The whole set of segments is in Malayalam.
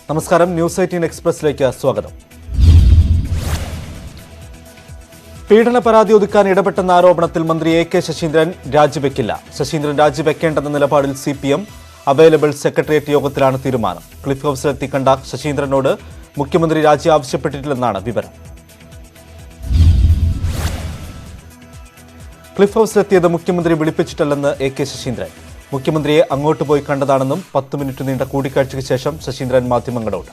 നമസ്കാരം, ന്യൂസ് 18 എക്സ്പ്രസിലേക്ക് സ്വാഗതം. പീഡന പരാതി ഒതുക്കാൻ ഇടപെട്ടെന്ന ആരോപണത്തിൽ മന്ത്രി AK ശശീന്ദ്രൻ രാജിവെക്കില്ല. ശശീന്ദ്രൻ രാജിവെക്കേണ്ടെന്ന നിലപാടിൽ CPM അവൈലബിൾ സെക്രട്ടേറിയറ്റ് യോഗത്തിലാണ് തീരുമാനം. ക്ലിഫ് ഹൌസിലെത്തി കണ്ട ശശീന്ദ്രനോട് മുഖ്യമന്ത്രി രാജി ആവശ്യപ്പെട്ടിട്ടില്ലെന്നാണ് വിവരം. ക്ലിഫ് ഹൌസിലെത്തിയത് മുഖ്യമന്ത്രി വിളിപ്പിച്ചിട്ടില്ലെന്ന് AK ശശീന്ദ്രൻ. മുഖ്യമന്ത്രിയെ അങ്ങോട്ട് പോയി കണ്ടതാണെന്നും 10 മിനിറ്റ് നീണ്ട കൂടിക്കാഴ്ചയ്ക്ക് ശേഷം ശശീന്ദ്രൻ മാധ്യമങ്ങളോട്.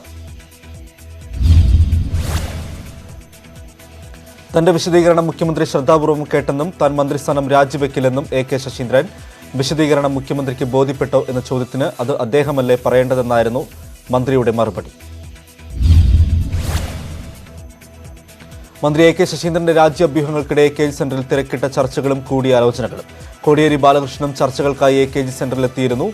തന്റെ വിശദീകരണം മുഖ്യമന്ത്രി ശ്രദ്ധാപൂർവ്വം കേട്ടെന്നും താൻ മന്ത്രിസ്ഥാനം രാജിവെക്കില്ലെന്നും AK ശശീന്ദ്രൻ. വിശദീകരണം മുഖ്യമന്ത്രിക്ക് ബോധ്യപ്പെട്ടോ എന്ന ചോദ്യത്തിന് അത് അദ്ദേഹമല്ലേ പറയേണ്ടതെന്നായിരുന്നു മന്ത്രിയുടെ മറുപടി. മന്ത്രി AK ശശീന്ദ്രന്റെ രാജ്യാഭ്യൂഹങ്ങൾക്കിടെ AKG സെന്ററിൽ തിരക്കിട്ട ചർച്ചകളും കൂടിയാലോചനകളും. കോടിയേരി ബാലകൃഷ്ണനും ചർച്ചകൾക്കായി AKG സെന്ററിലെത്തിയിരുന്നു.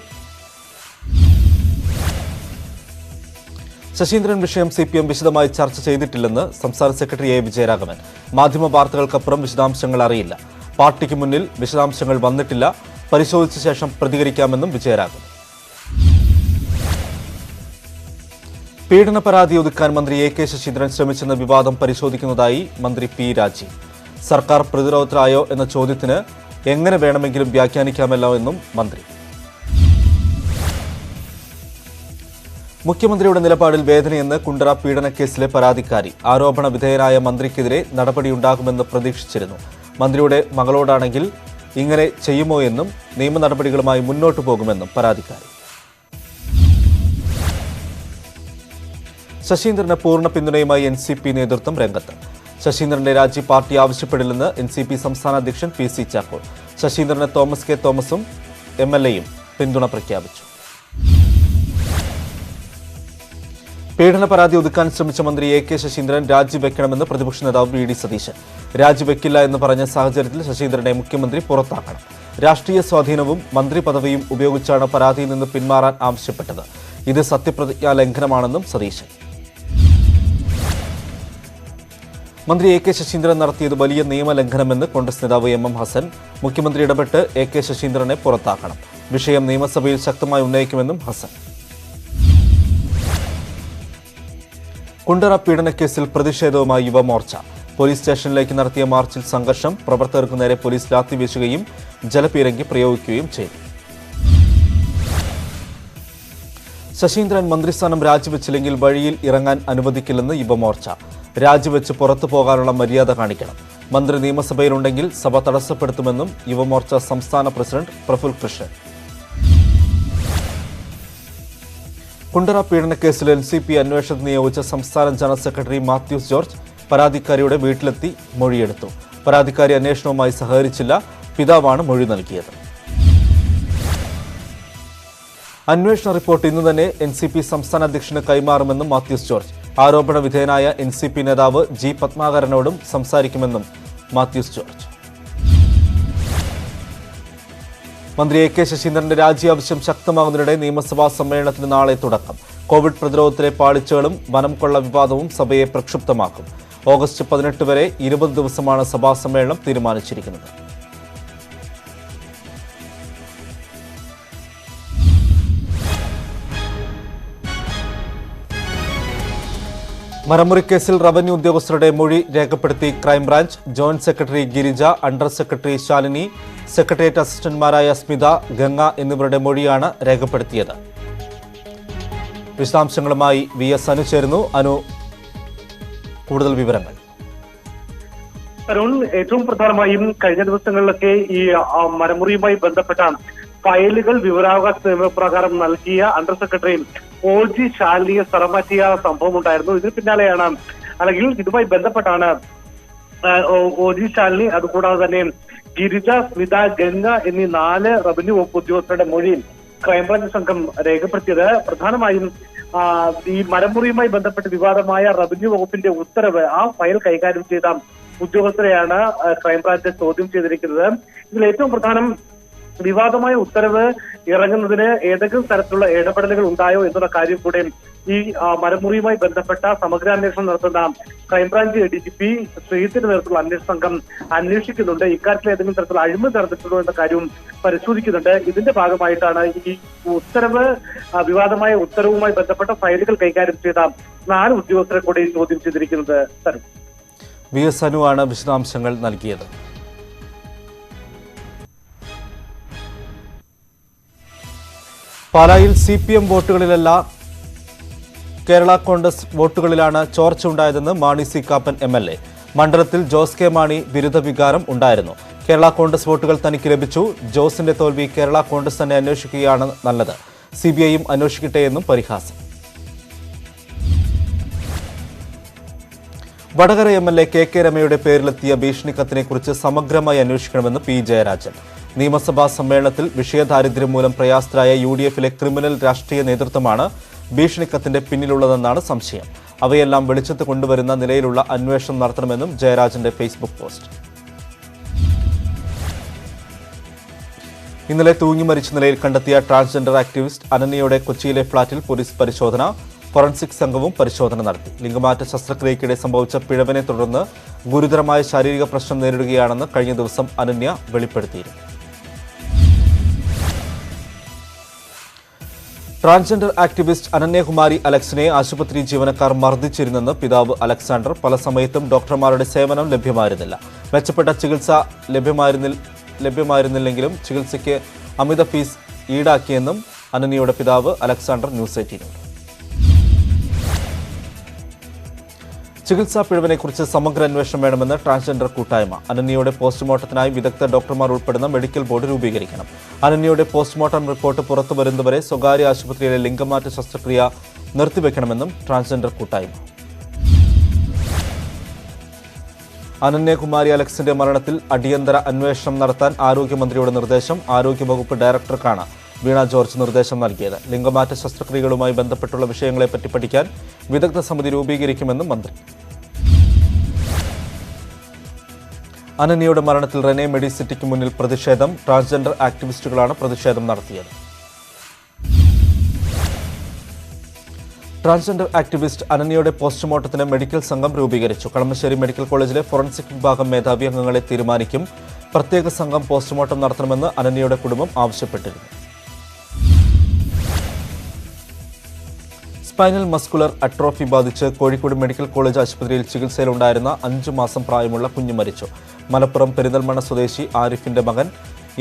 ശശീന്ദ്രൻ വിഷയം CPM വിശദമായി ചർച്ച ചെയ്തിട്ടില്ലെന്ന് സംസ്ഥാന സെക്രട്ടറി A വിജയരാഘവൻ. മാധ്യമ വാർത്തകൾക്കപ്പുറം വിശദാംശങ്ങൾ അറിയില്ല. പാർട്ടിക്ക് മുന്നിൽ വിശദാംശങ്ങൾ വന്നിട്ടില്ല. പരിശോധിച്ച ശേഷം പ്രതികരിക്കാമെന്നും വിജയരാഘവൻ. പീഡന പരാതി ഒതുക്കാൻ മന്ത്രി AK ശശീന്ദ്രൻ ശ്രമിച്ചെന്ന വിവാദം പരിശോധിക്കുന്നതായി മന്ത്രി P രാജീവ്. സർക്കാർ പ്രതിരോധത്തിലായോ എന്ന ചോദ്യത്തിന് എങ്ങനെ വേണമെങ്കിലും വ്യാഖ്യാനിക്കാമല്ലോ എന്നും മന്ത്രി. മുഖ്യമന്ത്രിയുടെ നിലപാടിൽ വേദനയെന്ന് കുണ്ടറ പീഡനക്കേസിലെ പരാതിക്കാരി. ആരോപണ വിധേയനായ മന്ത്രിക്കെതിരെ നടപടിയുണ്ടാകുമെന്ന് പ്രതീക്ഷിച്ചിരുന്നു. മന്ത്രിയുടെ മകളോടാണെങ്കിൽ ഇങ്ങനെ ചെയ്യുമോ എന്നും നിയമ നടപടികളുമായി മുന്നോട്ടു പോകുമെന്നും പരാതിക്കാരി. ശശീന്ദ്രന് പൂർണ്ണ പിന്തുണയുമായി NCP നേതൃത്വം രംഗത്ത്. ശശീന്ദ്രന്റെ രാജി പാർട്ടി ആവശ്യപ്പെടില്ലെന്ന് NCP സംസ്ഥാന അധ്യക്ഷൻ PC ചാക്കോൾ. ശശീന്ദ്രന് തോമസ് K തോമസും MLAയും പിന്തുണ പ്രഖ്യാപിച്ചു. പീഡന പരാതി ഒതുക്കാൻ ശ്രമിച്ച മന്ത്രി AK ശശീന്ദ്രൻ രാജിവെക്കണമെന്ന് പ്രതിപക്ഷ നേതാവ് VD സതീശൻ. രാജിവെക്കില്ല എന്ന് പറഞ്ഞ സാഹചര്യത്തിൽ ശശീന്ദ്രനെ മുഖ്യമന്ത്രി പുറത്താക്കണം. രാഷ്ട്രീയ സ്വാധീനവും മന്ത്രി പദവിയും ഉപയോഗിച്ചാണ് പരാതിയിൽ നിന്ന് പിന്മാറാൻ ആവശ്യപ്പെട്ടത്. ഇത് സത്യപ്രതിജ്ഞാ ലംഘനമാണെന്നും സതീശൻ. മന്ത്രി AK ശശീന്ദ്രൻ നടത്തിയത് വലിയ നിയമലംഘനമെന്ന് കോൺഗ്രസ് നേതാവ് MM ഹസൻ. മുഖ്യമന്ത്രി ഇടപെട്ട് AK ശശീന്ദ്രനെ പുറത്താക്കണം. വിഷയം നിയമസഭയിൽ ശക്തമായി ഉന്നയിക്കുമെന്നും ഹസൻ. കുണ്ടറ പീഡനക്കേസിൽ പ്രതിഷേധവുമായി യുവമോർച്ച. പോലീസ് സ്റ്റേഷനിലേക്ക് നടത്തിയ മാർച്ചിൽ സംഘർഷം. പ്രവർത്തകർക്ക് നേരെ പോലീസ് ലാത്തി വീശുകയും ജലപീരങ്കി പ്രയോഗിക്കുകയും ചെയ്തു. ശശീന്ദ്രൻ മന്ത്രിസ്ഥാനം രാജിവെച്ചില്ലെങ്കിൽ വഴിയിൽ ഇറങ്ങാൻ അനുവദിക്കില്ലെന്ന് യുവമോർച്ച. രാജിവെച്ച് പുറത്തു പോകാനുള്ള മര്യാദ കാണിക്കണം. മന്ത്രി നിയമസഭയിലുണ്ടെങ്കിൽ സഭ തടസ്സപ്പെടുത്തുമെന്നും യുവമോർച്ച സംസ്ഥാന പ്രസിഡന്റ് പ്രഫുൽ കൃഷ്ണൻ. കുണ്ടറ പീഡനക്കേസിൽ NCP അന്വേഷണത്തിന് നിയോഗിച്ച സംസ്ഥാന ജനറൽ സെക്രട്ടറി മാത്യൂസ് ജോർജ് പരാതിക്കാരിയുടെ വീട്ടിലെത്തി മൊഴിയെടുത്തു. പരാതിക്കാരി അന്വേഷണവുമായി സഹകരിച്ചില്ല. പിതാവാണ് മൊഴി നൽകിയത്. അന്വേഷണ റിപ്പോർട്ട് ഇന്ന് തന്നെ NCP സംസ്ഥാന അധ്യക്ഷന് കൈമാറുമെന്നും മാത്യൂസ് ജോർജ്. ആരോപണ വിധേയനായ NCP നേതാവ് G പത്മാകരനോടും സംസാരിക്കുമെന്നും മാത്യൂസ് ജോർജ്. മന്ത്രി AK ശശീന്ദ്രന്റെ രാജി ആവശ്യം ശക്തമാകുന്നതിനിടെ നിയമസഭാ സമ്മേളനത്തിന് നാളെ തുടക്കം. കോവിഡ് പ്രതിരോധത്തിലെ പാളിച്ചകളും വനം കൊള്ള വിവാദവും സഭയെ പ്രക്ഷുബ്ധമാക്കും. ഓഗസ്റ്റ് 18 വരെ 20 ദിവസമാണ് സഭാ സമ്മേളനം തീരുമാനിച്ചിരിക്കുന്നത്. മരമുറിക്കേസിൽ റവന്യൂ ഉദ്യോഗസ്ഥരുടെ മൊഴി രേഖപ്പെടുത്തി crime branch. Joint secretary Girija, under secretary Shalini, secretariat അസിസ്റ്റന്റുമാരായ സ്മിത, ഗംഗ എന്നിവരുടെ മൊഴിയാണ് രേഖപ്പെടുത്തിയത്. വിശദാംശങ്ങളുമായി VS അനു ചേരുന്നു. അനു, കൂടുതൽ വിവരങ്ങൾ. അരുൺ, ഏറ്റവും പ്രധാനമായും കഴിഞ്ഞ ദിവസങ്ങളിലൊക്കെ ഈ മരമുറിയുമായി ബന്ധപ്പെട്ട ഫയലുകൾ വിവരാവകാശ നിയമപ്രകാരം നൽകിയ അണ്ടർ സെക്രട്ടറി OG ശാലിനിയെ സ്ഥലം മാറ്റിയ സംഭവം ഉണ്ടായിരുന്നു. ഇതിന് പിന്നാലെയാണ്, അല്ലെങ്കിൽ ഇതുമായി ബന്ധപ്പെട്ടാണ് OG ശാലിനി, അതുകൂടാതെ തന്നെ ഗിരിജ, സ്മിത, ഗംഗ എന്നീ 4 റവന്യൂ വകുപ്പ് ഉദ്യോഗസ്ഥരുടെ മൊഴി ക്രൈംബ്രാഞ്ച് സംഘം രേഖപ്പെടുത്തിയത്. പ്രധാനമായും ഈ മരമുറിയുമായി ബന്ധപ്പെട്ട് വിവാദമായ റവന്യൂ വകുപ്പിന്റെ ഉത്തരവ്, ആ ഫയൽ കൈകാര്യം ചെയ്ത ഉദ്യോഗസ്ഥരെയാണ് ക്രൈംബ്രാഞ്ച് ചോദ്യം ചെയ്തിരിക്കുന്നത്. ഇതിൽ ഏറ്റവും പ്രധാനം വിവാദമായ ഉത്തരവ് ഇറങ്ങുന്നതിന് ഏതെങ്കിലും തരത്തിലുള്ള ഇടപെടലുകൾ ഉണ്ടായോ എന്നുള്ള കാര്യം കൂടെ ഈ മരമുറിയുമായി ബന്ധപ്പെട്ട സമഗ്രാന്വേഷണം നടത്തുന്ന ക്രൈംബ്രാഞ്ച് DGP ശ്രീജിത്തിന്റെ നേതൃത്വത്തിലുള്ള അന്വേഷണ സംഘം അന്വേഷിക്കുന്നുണ്ട്. ഇക്കാര്യത്തിൽ ഏതെങ്കിലും തരത്തിലുള്ള അഴിമതി നടന്നിട്ടുണ്ടോ എന്ന കാര്യവും പരിശോധിക്കുന്നുണ്ട്. ഇതിന്റെ ഭാഗമായിട്ടാണ് ഈ വിവാദമായ ഉത്തരവുമായി ബന്ധപ്പെട്ട ഫയലുകൾ കൈകാര്യം ചെയ്ത 4 ഉദ്യോഗസ്ഥരെ കൂടി ചോദ്യം ചെയ്തിരിക്കുന്നത്. VS അനുവാണ് വിശദാംശങ്ങൾ നൽകിയത്. പാലായിൽ CPM വോട്ടുകളിലല്ല കേരള കോൺഗ്രസ് വോട്ടുകളിലാണ് ചോർച്ച ഉണ്ടായതെന്ന് മാണി സി കാപ്പൻ MLA. മണ്ഡലത്തിൽ ജോസ് കെ മാണി വിരുദ്ധ വികാരം ഉണ്ടായിരുന്നു. കേരള കോൺഗ്രസ് വോട്ടുകൾ തനിക്ക് ലഭിച്ചു. ജോസിന്റെ തോൽവി കേരള കോൺഗ്രസ് തന്നെ അന്വേഷിക്കുകയാണ് നല്ലത്. CBIയും അന്വേഷിക്കട്ടെയെന്നും പരിഹാസം. വടകര MLA KK രമയുടെ പേരിലെത്തിയ ഭീഷണിക്കത്തിനെക്കുറിച്ച് സമഗ്രമായി അന്വേഷിക്കണമെന്ന് P ജയരാജൻ. നിയമസഭാ സമ്മേളനത്തിൽ വിഷയദാരിദ്ര്യം മൂലം പ്രയാസരായ UDFിലെ ക്രിമിനൽ രാഷ്ട്രീയ നേതൃത്വമാണ് ഭീഷണിക്കത്തിന്റെ പിന്നിലുള്ളതെന്നാണ് സംശയം. അവയെല്ലാം വെളിച്ചത്ത് കൊണ്ടുവരുന്ന നിലയിലുള്ള അന്വേഷണം നടത്തണമെന്നും ജയരാജന്റെ ഫേസ്ബുക്ക് പോസ്റ്റ്. ഇന്നലെ തൂങ്ങി മരിച്ച നിലയിൽ കണ്ടെത്തിയ ട്രാൻസ്ജെൻഡർ ആക്ടിവിസ്റ്റ് അനന്യയുടെ കൊച്ചിയിലെ ഫ്ളാറ്റിൽ പോലീസ് പരിശോധന. ഫോറൻസിക് സംഘവും പരിശോധന നടത്തി. ലിംഗമാറ്റ ശസ്ത്രക്രിയയ്ക്കിടെ സംഭവിച്ച പിഴവിനെ തുടർന്ന് ഗുരുതരമായ ശാരീരിക പ്രശ്നം നേരിടുകയാണെന്ന് കഴിഞ്ഞ ദിവസം അനന്യ വെളിപ്പെടുത്തിയിരുന്നു. ട്രാൻസ്ജെൻഡർ ആക്ടിവിസ്റ്റ് അനന്യകുമാരി അലക്സിനെ ആശുപത്രി ജീവനക്കാർ മർദ്ദിച്ചിരുന്നെന്ന് പിതാവ് അലക്സാണ്ടർ. പല സമയത്തും ഡോക്ടർമാരുടെ സേവനം ലഭ്യമായിരുന്നില്ല. മെച്ചപ്പെട്ട ചികിത്സ ലഭ്യമായിരുന്നില്ലെങ്കിലും ചികിത്സയ്ക്ക് അമിത ഫീസ് ഈടാക്കിയെന്നും അനന്യയുടെ പിതാവ് അലക്സാണ്ടർ ന്യൂസ് 18. ചികിത്സാ പിഴവിനെക്കുറിച്ച് സമഗ്ര അന്വേഷണം വേണമെന്ന് ട്രാൻസ്ജെൻഡർ കൂട്ടായ്മ. അനന്യയുടെ പോസ്റ്റ്മോർട്ടത്തിനായി വിദഗ്ധ ഡോക്ടർമാർ ഉൾപ്പെടുന്ന മെഡിക്കൽ ബോർഡ് രൂപീകരിക്കണം. അനന്യയുടെ പോസ്റ്റ്മോർട്ടം റിപ്പോർട്ട് പുറത്തുവരുന്നതുവരെ സ്വകാര്യ ആശുപത്രിയിലെ ലിംഗമാറ്റ ശസ്ത്രക്രിയ നിർത്തിവെക്കണമെന്നും ട്രാൻസ്ജെൻഡർ കൂട്ടായ്മ. അനന്യകുമാരി അലക്സിന്റെ മരണത്തിൽ അടിയന്തര അന്വേഷണം നടത്താൻ ആരോഗ്യമന്ത്രിയുടെ നിർദ്ദേശം. ആരോഗ്യവകുപ്പ് ഡയറക്ടർക്കാണ് വീണ ജോർജ് നിർദ്ദേശം നൽകിയത്. ലിംഗമാറ്റ ശസ്ത്രക്രിയകളുമായി ബന്ധപ്പെട്ടുള്ള വിഷയങ്ങളെപ്പറ്റി പഠിക്കാൻ വിദഗ്ധ സമിതി രൂപീകരിക്കുമെന്നും മന്ത്രി. അനന്യയുടെ മരണത്തിൽ റെനെ മെഡിസിറ്റിക്ക് മുന്നിൽ പ്രതിഷേധം. ട്രാൻസ്ജെൻഡർ ആക്ടിവിസ്റ്റുകളാണ് പ്രതിഷേധം നടത്തിയത്. ട്രാൻസ്ജെൻഡർ ആക്ടിവിസ്റ്റ് അനന്യയുടെ പോസ്റ്റ്മോർട്ടത്തിന് മെഡിക്കൽ സംഘം രൂപീകരിച്ചു. കളമശ്ശേരി മെഡിക്കൽ കോളേജിലെ ഫോറൻസിക് വിഭാഗം മേധാവി അംഗങ്ങളെ തീരുമാനിക്കും. പ്രത്യേക സംഘം പോസ്റ്റ്മോർട്ടം നടത്തണമെന്ന് അനന്യയുടെ കുടുംബം ആവശ്യപ്പെട്ടിരുന്നു. സ്പൈനൽ മസ്കുലർ അട്രോഫി ബാധിച്ച് കോഴിക്കോട് മെഡിക്കൽ കോളേജ് ആശുപത്രിയിൽ ചികിത്സയിലുണ്ടായിരുന്ന 5 മാസം പ്രായമുള്ള കുഞ്ഞ് മരിച്ചു. മലപ്പുറം പെരിന്തൽമണ്ണ സ്വദേശി ആരിഫിന്റെ മകൻ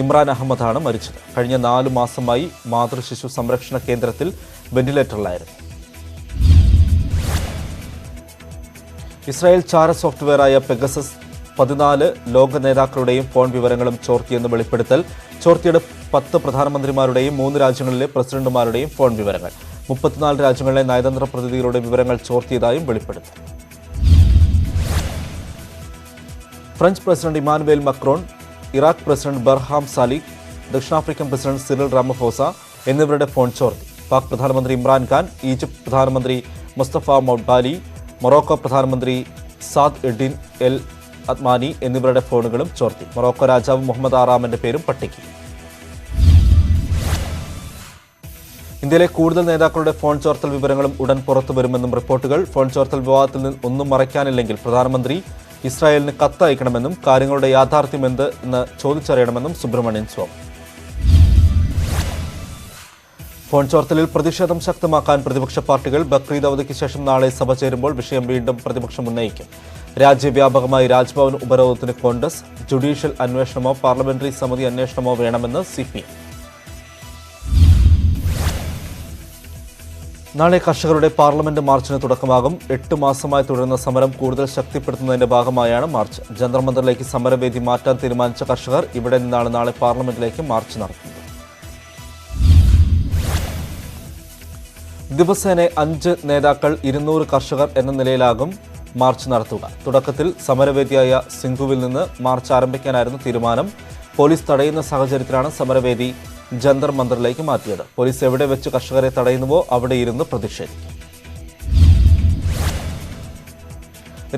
ഇമ്രാൻ അഹമ്മദാണ് മരിച്ചത്. കഴിഞ്ഞ 4 മാസമായി മാതൃശിശു സംരക്ഷണ കേന്ദ്രത്തിൽ വെന്റിലേറ്ററിലായിരുന്നു. ഇസ്രായേൽ ചാര സോഫ്റ്റ്വെയറായ പെഗസസ് 14 ലോക നേതാക്കളുടെയും ഫോൺ വിവരങ്ങളും ചോർത്തിയെന്ന് വെളിപ്പെടുത്തൽ. ചോർത്തിയുടെ 10 പ്രധാനമന്ത്രിമാരുടെയും 3 രാജ്യങ്ങളിലെ പ്രസിഡന്റുമാരുടെയും ഫോൺ വിവരങ്ങൾ. 34 രാജ്യങ്ങളിലെ നയതന്ത്ര പ്രതിനിധികളുടെ വിവരങ്ങൾ ചോർത്തിയതായും വെളിപ്പെടുത്തി. French president Emmanuel Macron, Iraq president Barham Salih, ദക്ഷിണാഫ്രിക്കൻ പ്രസിഡന്റ് സിറിൽ റാമഫോസ എന്നിവരുടെ ഫോൺ ചോർത്തി. പാക് പ്രധാനമന്ത്രി ഇമ്രാൻഖാൻ, ഈജിപ്ത് പ്രധാനമന്ത്രി മുസ്തഫ മൗഡ്ബാലി, മൊറോക്കോ പ്രധാനമന്ത്രി സാദ് എഡിൻ എൽ അത്മാനി എന്നിവരുടെ ഫോണുകളും ചോർത്തി. മൊറോക്കോ രാജാവ് മുഹമ്മദ് ആറാമന്റെ പേരും പട്ടികയിൽ. ഇന്ത്യയിലെ കൂടുതൽ നേതാക്കളുടെ ഫോൺ ചോർത്തൽ വിവരങ്ങളും ഉടൻ പുറത്തു വരുമെന്നും റിപ്പോർട്ടുകൾ. ഫോൺ ചോർത്തൽ വിവാദത്തിൽ നിന്ന് ഒന്നും മറയ്ക്കാനില്ലെങ്കിൽ പ്രധാനമന്ത്രി ഇസ്രായേലിന് കത്ത് അയക്കണമെന്നും കാര്യങ്ങളുടെ യാഥാർത്ഥ്യം എന്ത് എന്ന് ചോദിച്ചറിയണമെന്നും സുബ്രഹ്മണ്യൻ സ്വാമി. ഫോൺ ചോർത്തലിൽ പ്രതിഷേധം ശക്തമാക്കാൻ പ്രതിപക്ഷ പാർട്ടികൾ. ബക്രീദ് അവധിക്ക് ശേഷം നാളെ സഭ ചേരുമ്പോൾ വിഷയം വീണ്ടും പ്രതിപക്ഷം ഉന്നയിക്കും. രാജ്യവ്യാപകമായി രാജ്ഭവൻ ഉപരോധത്തിന് കോൺഗ്രസ്. ജുഡീഷ്യൽ അന്വേഷണമോ പാർലമെന്ററി സമിതി അന്വേഷണമോ വേണമെന്ന് CPM. നാളെ കർഷകരുടെ പാർലമെന്റ് മാർച്ചിന് തുടക്കമാകും. 8 മാസമായി തുടരുന്ന സമരം കൂടുതൽ ശക്തിപ്പെടുത്തുന്നതിന്റെ ഭാഗമായാണ് മാർച്ച്. ജന്തർ മന്ദറിലേക്ക് സമരവേദി മാറ്റാൻ തീരുമാനിച്ച കർഷകർ ഇവിടെ നിന്നാണ് നാളെ പാർലമെന്റിലേക്ക് മാർച്ച് നടത്തുന്നത്. ദിവസേന 5 നേതാക്കൾ 200 കർഷകർ എന്ന നിലയിലാകും മാർച്ച് നടത്തുക. തുടക്കത്തിൽ സമരവേദിയായ സിംഘുവിൽ നിന്ന് മാർച്ച് ആരംഭിക്കാനായിരുന്നു തീരുമാനം. പോലീസ് തടയുന്ന സാഹചര്യത്തിലാണ് സമരവേദി ജന്തർ മന്ദറിലേക്ക് മാറ്റിയത്. പോലീസ് എവിടെ വെച്ച് കർഷകരെ തടയുന്നുവോ അവിടെ ഇരുന്ന് പ്രതിഷേധിക്കും.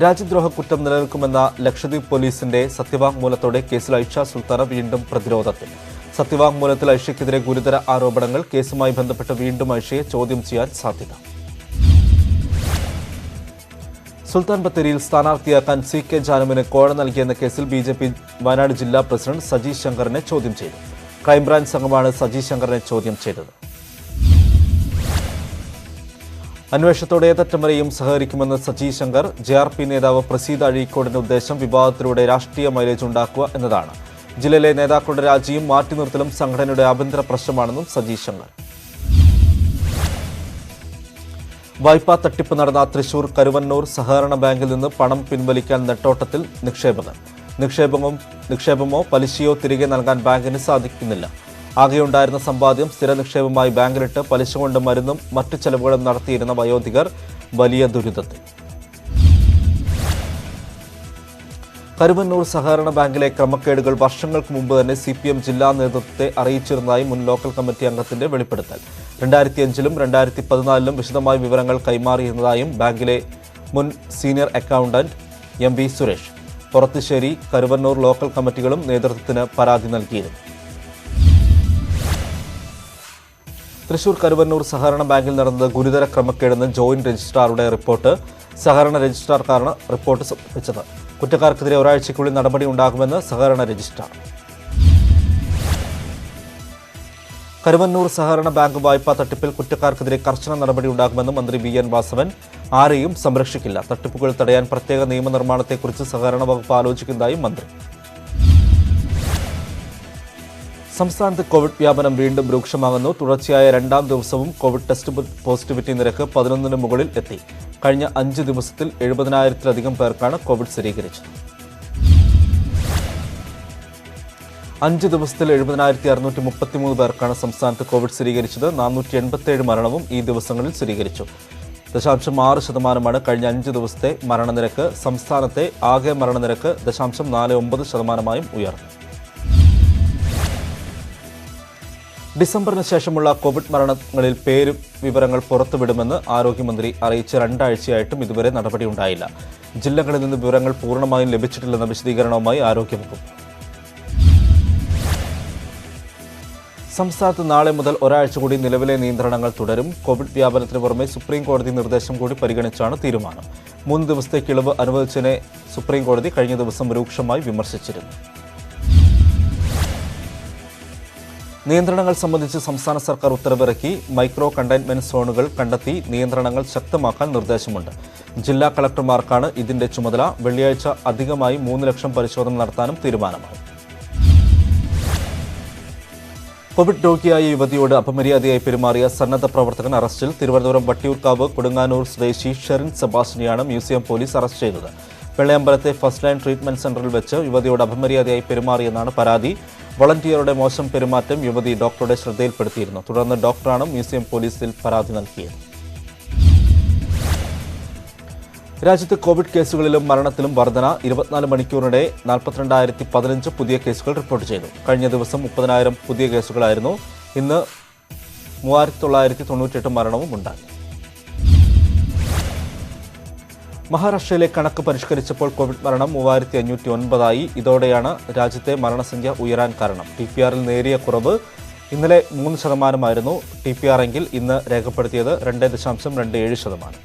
രാജ്യദ്രോഹ കുറ്റം നിലനിൽക്കുമെന്ന ലക്ഷദ്വീപ് പോലീസിന്റെ സത്യവാങ്മൂലത്തോടെ കേസിൽ ഐഷ സുൽത്താന വീണ്ടും പ്രതിരോധത്തിൽ. സത്യവാങ്മൂലത്തിൽ ഐഷയ്ക്കെതിരെ ഗുരുതര ആരോപണങ്ങൾ. കേസുമായി ബന്ധപ്പെട്ട് വീണ്ടും ഐഷയെ ചോദ്യം ചെയ്യാൻ സാധ്യത. സുൽത്താൻ ബത്തേരിയിൽ സ്ഥാനാർത്ഥിയാക്കാൻ CK ജാനുവിന് കോഴ നൽകിയെന്ന കേസിൽ BJP വയനാട് ജില്ലാ പ്രസിഡന്റ് സജി ശങ്കറിനെ ചോദ്യം ചെയ്തു. ക്രൈംബ്രാഞ്ച് സംഘമാണ് സജി ശങ്കറിനെ ചോദ്യം ചെയ്തത്. അന്വേഷണത്തോടെ ഏതറ്റം വരെയും സഹകരിക്കുമെന്ന് സജി ശങ്കർ. JRP നേതാവ് പ്രസീദ് അഴീക്കോടിന്റെ ഉദ്ദേശം വിവാദത്തിലൂടെ രാഷ്ട്രീയ മൈലേജ് ഉണ്ടാക്കുക എന്നതാണ്. ജില്ലയിലെ നേതാക്കളുടെ രാജിയും മാറ്റിനിർത്തലും സംഘടനയുടെ ആഭ്യന്തര പ്രശ്നമാണെന്നും സജി ശങ്കർ. വായ്പാ തട്ടിപ്പ് നടന്ന തൃശൂർ കരുവന്നൂർ സഹകരണ ബാങ്കിൽ നിന്ന് പണം പിൻവലിക്കാൻ നെട്ടോട്ടത്തിൽ നിക്ഷേപകർ. നിക്ഷേപമോ പലിശയോ തിരികെ നൽകാൻ ബാങ്കിന് സാധിക്കുന്നില്ല. ആകെയുണ്ടായിരുന്ന സമ്പാദ്യം സ്ഥിര നിക്ഷേപമായി ബാങ്കിലിട്ട് പലിശ കൊണ്ട് മരുന്നും മറ്റു ചെലവുകളും നടത്തിയിരുന്ന വയോധികർ വലിയ ദുരിതത്തിൽ. കരുവന്നൂർ സഹകരണ ബാങ്കിലെ ക്രമക്കേടുകൾ വർഷങ്ങൾക്ക് മുമ്പ് തന്നെ CPM ജില്ലാ നേതൃത്വത്തെ അറിയിച്ചിരുന്നതായി മുൻ ലോക്കൽ കമ്മിറ്റി അംഗത്തിന്റെ വെളിപ്പെടുത്തൽ. 2005-ലും 2014-ലും വിശദമായ വിവരങ്ങൾ കൈമാറിയിരുന്നതായും ബാങ്കിലെ മുൻ senior accountant MV Suresh. Porathussery, Karuvannur local കമ്മിറ്റികളും നേതൃത്വത്തിന് പരാതി നൽകിയിരുന്നു. തൃശൂർ കരുവന്നൂർ സഹകരണ ബാങ്കിൽ നടന്നത് ഗുരുതര ക്രമക്കേടെന്ന് ജോയിന്റ് രജിസ്ട്രാറുടെ റിപ്പോർട്ട്. സഹകരണ രജിസ്ട്രാർക്കാണ് റിപ്പോർട്ട് സമർപ്പിച്ചത്. കുറ്റക്കാർക്കെതിരെ ഒരാഴ്ചയ്ക്കുള്ളിൽ നടപടി ഉണ്ടാകുമെന്ന് സഹകരണ രജിസ്ട്രാർ. കരുവന്നൂർ സഹകരണ ബാങ്ക് വായ്പാ തട്ടിപ്പിൽ കുറ്റക്കാർക്കെതിരെ കർശന നടപടി ഉണ്ടാകുമെന്ന് മന്ത്രി VN വാസവൻ. ആരെയും സംരക്ഷിക്കില്ല. തട്ടിപ്പുകൾ തടയാൻ പ്രത്യേക നിയമനിർമ്മാണത്തെക്കുറിച്ച് സഹകരണ വകുപ്പ് ആലോചിക്കുന്നതായും മന്ത്രി. സംസ്ഥാനത്ത് കോവിഡ് വ്യാപനം വീണ്ടും രൂക്ഷമാകുന്നു. തുടർച്ചയായ രണ്ടാം ദിവസവും കോവിഡ് ടെസ്റ്റ് പോസിറ്റിവിറ്റി നിരക്ക് 11-ന് മുകളിൽ എത്തി. കഴിഞ്ഞ 5 ദിവസത്തിൽ 70,000-ലധികം പേർക്കാണ് കോവിഡ് സ്ഥിരീകരിച്ചത്. 5 ദിവസത്തിൽ 70,633 പേർക്കാണ് സംസ്ഥാനത്ത് കോവിഡ് സ്ഥിരീകരിച്ചത്. 487 മരണവും ഈ ദിവസങ്ങളിൽ സ്ഥിരീകരിച്ചു. 0.6% കഴിഞ്ഞ 5 ദിവസത്തെ മരണനിരക്ക്. സംസ്ഥാനത്തെ ആകെ മരണനിരക്ക് 0.49%-ആയും ഉയർന്നു. ഡിസംബറിന് ശേഷമുള്ള കോവിഡ് മരണങ്ങളിൽ പേര് വിവരങ്ങൾ പുറത്തുവിടുമെന്ന് ആരോഗ്യമന്ത്രി അറിയിച്ച് 2 ആഴ്ചയായിട്ടും ഇതുവരെ നടപടിയുണ്ടായില്ല. ജില്ലകളിൽ നിന്ന് വിവരങ്ങൾ പൂർണ്ണമായും ലഭിച്ചിട്ടില്ലെന്ന വിശദീകരണവുമായി ആരോഗ്യവകുപ്പ്. സംസ്ഥാനത്ത് നാളെ മുതൽ ഒരാഴ്ച കൂടി നിലവിലെ നിയന്ത്രണങ്ങൾ തുടരും. കോവിഡ് വ്യാപനത്തിന് പുറമെ സുപ്രീം കോടതി നിർദ്ദേശം കൂടി പരിഗണിച്ചാണ് തീരുമാനം. 3 ദിവസത്തേക്ക് ഇളവ് അനുവദിച്ചതിനെ സുപ്രീം കോടതി കഴിഞ്ഞ ദിവസം രൂക്ഷമായി വിമർശിച്ചിരുന്നു. നിയന്ത്രണങ്ങൾ സംബന്ധിച്ച് സംസ്ഥാന സർക്കാർ ഉത്തരവിറക്കി. മൈക്രോ കണ്ടെയ്ൻമെന്റ് സോണുകൾ കണ്ടെത്തി നിയന്ത്രണങ്ങൾ ശക്തമാക്കാൻ നിർദ്ദേശമുണ്ട്. ജില്ലാ കളക്ടർമാർക്കാണ് ഇതിന്റെ ചുമതല. വെള്ളിയാഴ്ച അധികമായി 3 ലക്ഷം പരിശോധന നടത്താനും തീരുമാനമായി. കോവിഡ് രോഗിയായ യുവതിയോട് അപമര്യാദയായി പെരുമാറിയ സന്നദ്ധ പ്രവർത്തകൻ അറസ്റ്റിൽ. തിരുവനന്തപുരം വട്ടിയൂർക്കാവ് കൊടുങ്ങാനൂർ സ്വദേശി ഷെറിൻ സെബാസ്റ്റിനെയാണ് മ്യൂസിയം പോലീസ് അറസ്റ്റ് ചെയ്തത്. വെള്ളയമ്പലത്തെ ഫസ്റ്റ് ലൈൻ ട്രീറ്റ്മെന്റ് സെന്ററിൽ വെച്ച് യുവതിയോട് അപമര്യാദയായി പെരുമാറിയെന്നാണ് പരാതി. വളണ്ടിയറുടെ മോശം പെരുമാറ്റം യുവതി ഡോക്ടറുടെ ശ്രദ്ധയിൽപ്പെടുത്തിയിരുന്നു. തുടർന്ന് ഡോക്ടറാണ് മ്യൂസിയം പോലീസിൽ പരാതി നൽകിയത്. രാജ്യത്ത് കോവിഡ് കേസുകളിലും മരണത്തിലും വർധന. 24 മണിക്കൂറിനിടെ 42,015 പുതിയ കേസുകൾ റിപ്പോർട്ട് ചെയ്തു. കഴിഞ്ഞ ദിവസം 30,000 പുതിയ കേസുകളായിരുന്നു. ഇന്ന് 3,998 മരണവും ഉണ്ടായി. മഹാരാഷ്ട്രയിലെ കണക്ക് പരിഷ്കരിച്ചപ്പോൾ കോവിഡ് മരണം 3,509 ഇതോടെയാണ് രാജ്യത്തെ മരണസംഖ്യ ഉയരാൻ കാരണം. TPRൽ നേരിയ കുറവ്. ഇന്നലെ 3% TPR എങ്കിൽ ഇന്ന് രേഖപ്പെടുത്തിയത് 2.27%.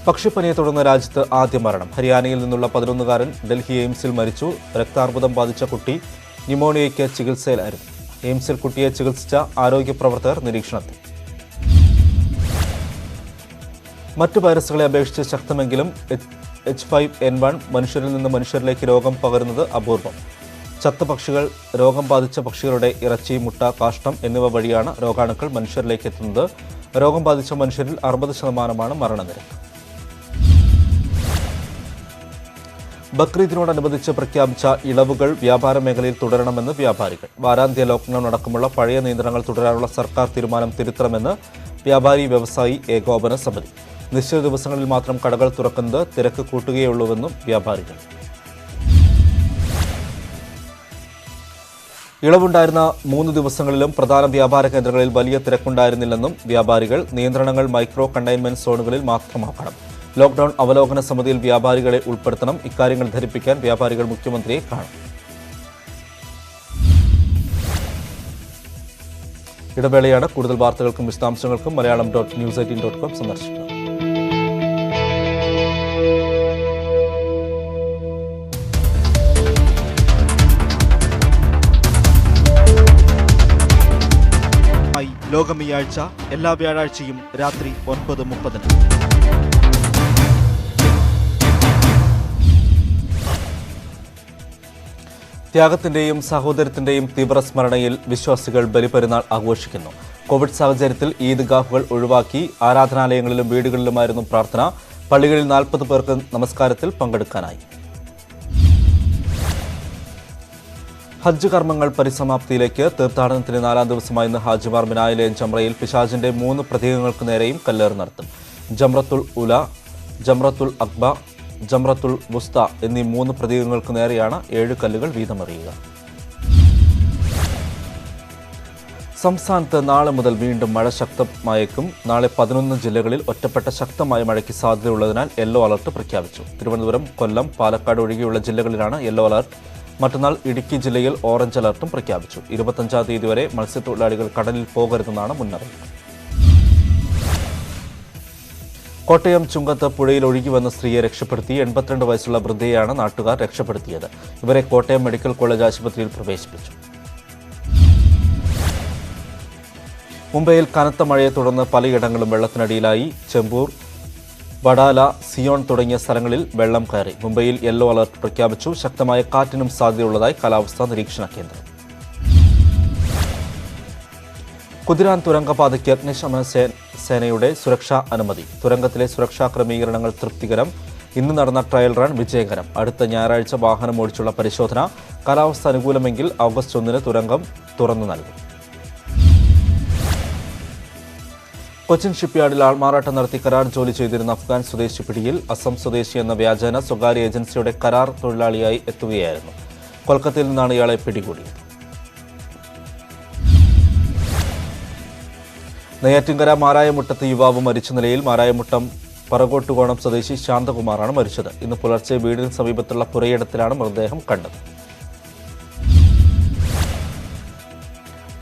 പക്ഷിപ്പനിയെ തുടർന്ന് രാജ്യത്ത് ആദ്യ മരണം. ഹരിയാനയിൽ നിന്നുള്ള 11-കാരൻ ഡൽഹി എയിംസിൽ മരിച്ചു. രക്താർബുദം ബാധിച്ച കുട്ടി ന്യൂമോണിയയ്ക്ക് ചികിത്സയിലായിരുന്നു. എയിംസിൽ കുട്ടിയെ ചികിത്സിച്ച ആരോഗ്യ പ്രവർത്തകർ നിരീക്ഷണത്തിൽ. മറ്റു വൈറസുകളെ അപേക്ഷിച്ച് ശക്തമെങ്കിലും H5N1 മനുഷ്യരിൽ നിന്ന് മനുഷ്യരിലേക്ക് രോഗം പകരുന്നത് അപൂർവം. ചത്ത പക്ഷികൾ, രോഗം ബാധിച്ച പക്ഷികളുടെ ഇറച്ചി, മുട്ട, കാഷ്ടം എന്നിവ വഴിയാണ് രോഗാണുക്കൾ മനുഷ്യരിലേക്ക് എത്തുന്നത്. രോഗം ബാധിച്ച മനുഷ്യരിൽ 60% മരണനിരക്ക്. ബക്രീദിനോടനുബന്ധിച്ച് പ്രഖ്യാപിച്ച ഇളവുകൾ വ്യാപാര മേഖലയിൽ തുടരണമെന്ന് വ്യാപാരികൾ. വാരാന്ത്യ ലോക്ക്ഡൌൺ അടക്കമുള്ള പഴയ നിയന്ത്രണങ്ങൾ തുടരാനുള്ള സർക്കാർ തീരുമാനം തിരുത്തണമെന്ന് വ്യാപാരി വ്യവസായി ഏകോപന സമിതി. നിശ്ചിത ദിവസങ്ങളിൽ മാത്രം കടകൾ തുറക്കുന്നത് തിരക്ക് കൂട്ടുകയുള്ളൂവെന്നും വ്യാപാരികൾ. ഇളവുണ്ടായിരുന്ന 3 ദിവസങ്ങളിലും പ്രധാന വ്യാപാര കേന്ദ്രങ്ങളിൽ വലിയ തിരക്കുണ്ടായിരുന്നില്ലെന്നും വ്യാപാരികൾ. നിയന്ത്രണങ്ങൾ മൈക്രോ കണ്ടെയ്ൻമെന്റ് സോണുകളിൽ മാത്രമാക്കണം. ലോക്ക്ഡൌൺ അവലോകന സമിതിയിൽ വ്യാപാരികളെ ഉൾപ്പെടുത്തണം. ഇക്കാര്യങ്ങൾ ധരിപ്പിക്കാൻ വ്യാപാരികൾ മുഖ്യമന്ത്രിയെ കാണും. ഇടവേളയാണ്. കൂടുതൽ വാർത്തകൾക്കും വിശദാംശങ്ങൾക്കും malayalam.news18.com സന്ദർശിക്കുക. ലോകം ഈ ആഴ്ച എല്ലാ വ്യാഴാഴ്ചയും രാത്രി 9:30. ത്യാഗത്തിന്റെയും സഹോദരത്തിന്റെയും തീവ്രസ്മരണയിൽ വിശ്വാസികൾ ബലിപെരുന്നാൾ ആഘോഷിക്കുന്നു. കോവിഡ് സാഹചര്യത്തിൽ ഈദ്ഗാഹുകൾ ഒഴിവാക്കി ആരാധനാലയങ്ങളിലും വീടുകളിലുമായിരുന്നു പ്രാർത്ഥന. പള്ളികളിൽ 40 പേർക്ക് നമസ്കാരത്തിൽ പങ്കെടുക്കാനായി. ഹജ്ജ് കർമ്മങ്ങൾ പരിസമാപ്തിയിലേക്ക്. തീർത്ഥാടനത്തിന് 4ാം ദിവസമായ ഇന്ന് ഹാജിമാർ മിനായിലെ ജംറയിൽ പിശാചിന്റെ 3 പ്രതീകങ്ങൾക്ക് നേരെയും കല്ലേറ് നടത്തും. ജംറത്തുൽ ഉല, ജംറത്തുൽ അക്ബ, ജംറത്തുൽ വുസ്ത എന്നീ 3 പ്രതീകങ്ങൾക്ക് നേരെയാണ് 7 കല്ലുകൾ വീതമെറിയുക. സംസ്ഥാനത്ത് നാളെ മുതൽ വീണ്ടും മഴ ശക്തമായേക്കും. നാളെ 11 ജില്ലകളിൽ ഒറ്റപ്പെട്ട ശക്തമായ മഴയ്ക്ക് സാധ്യതയുള്ളതിനാൽ യെല്ലോ അലർട്ട് പ്രഖ്യാപിച്ചു. തിരുവനന്തപുരം, കൊല്ലം, പാലക്കാട് ഒഴികെയുള്ള ജില്ലകളിലാണ് യെല്ലോ അലർട്ട്. മറ്റന്നാൾ ഇടുക്കി ജില്ലയിൽ ഓറഞ്ച് അലർട്ടും പ്രഖ്യാപിച്ചു. 25-ാം തീയതി വരെ മത്സ്യത്തൊഴിലാളികൾ കടലിൽ പോകരുതെന്നാണ് മുന്നറിയിപ്പ്. കോട്ടയം ചുങ്കത്ത് പുഴയിൽ ഒഴുകിവന്ന സ്ത്രീയെ രക്ഷപ്പെടുത്തി. 82 വയസ്സുള്ള വൃദ്ധയെയാണ് നാട്ടുകാർ രക്ഷപ്പെടുത്തിയത്. ഇവരെ കോട്ടയം മെഡിക്കൽ കോളേജ് ആശുപത്രിയിൽ പ്രവേശിപ്പിച്ചു. മുംബൈയിൽ കനത്ത മഴയെ തുടർന്ന് പലയിടങ്ങളും വെള്ളത്തിനടിയിലായി. ചെമ്പൂർ, വഡാല, സിയോൺ തുടങ്ങിയ സ്ഥലങ്ങളിൽ വെള്ളം കയറി. മുംബൈയിൽ യെല്ലോ അലർട്ട് പ്രഖ്യാപിച്ചു. ശക്തമായ കാറ്റിനും സാധ്യതയുള്ളതായി കാലാവസ്ഥാ നിരീക്ഷണ കേന്ദ്രം. കുതിരാൻ തുരങ്കപാതയ്ക്ക് അഗ്നിശമന സേനയുടെ സുരക്ഷാ അനുമതി. തുരങ്കത്തിലെ സുരക്ഷാ ക്രമീകരണങ്ങൾ തൃപ്തികരം. ഇന്ന് നടന്ന ട്രയൽ റൺ വിജയകരം. അടുത്ത ഞായറാഴ്ച വാഹനം ഓടിച്ചുള്ള പരിശോധന. കാലാവസ്ഥ അനുകൂലമെങ്കിൽ ഓഗസ്റ്റ് 1 തുരങ്കം തുറന്നു നൽകും. കൊച്ചിൻ ഷിപ്പ്യാർഡിൽ ആൾമാറാട്ടം നടത്തി കരാർ ജോലി ചെയ്തിരുന്ന അഫ്ഗാൻ സ്വദേശി പിടിയിൽ. അസം സ്വദേശി എന്ന വ്യാജേന സ്വകാര്യ ഏജൻസിയുടെ കരാർ തൊഴിലാളിയായി എത്തുകയായിരുന്നു. കൊൽക്കത്തയിൽ നിന്നാണ് ഇയാളെ പിടികൂടിയത്. നെയ്യാറ്റിൻകര മാരായമുട്ടത്ത് യുവാവ് മരിച്ച നിലയിൽ. മാരായമുട്ടം പറകോട്ടുകോണം സ്വദേശി ശാന്തകുമാറാണ് മരിച്ചത്. ഇന്ന് പുലർച്ചെ വീടിന് സമീപത്തുള്ള പുരയിടത്തിലാണ് മൃതദേഹം കണ്ടത്.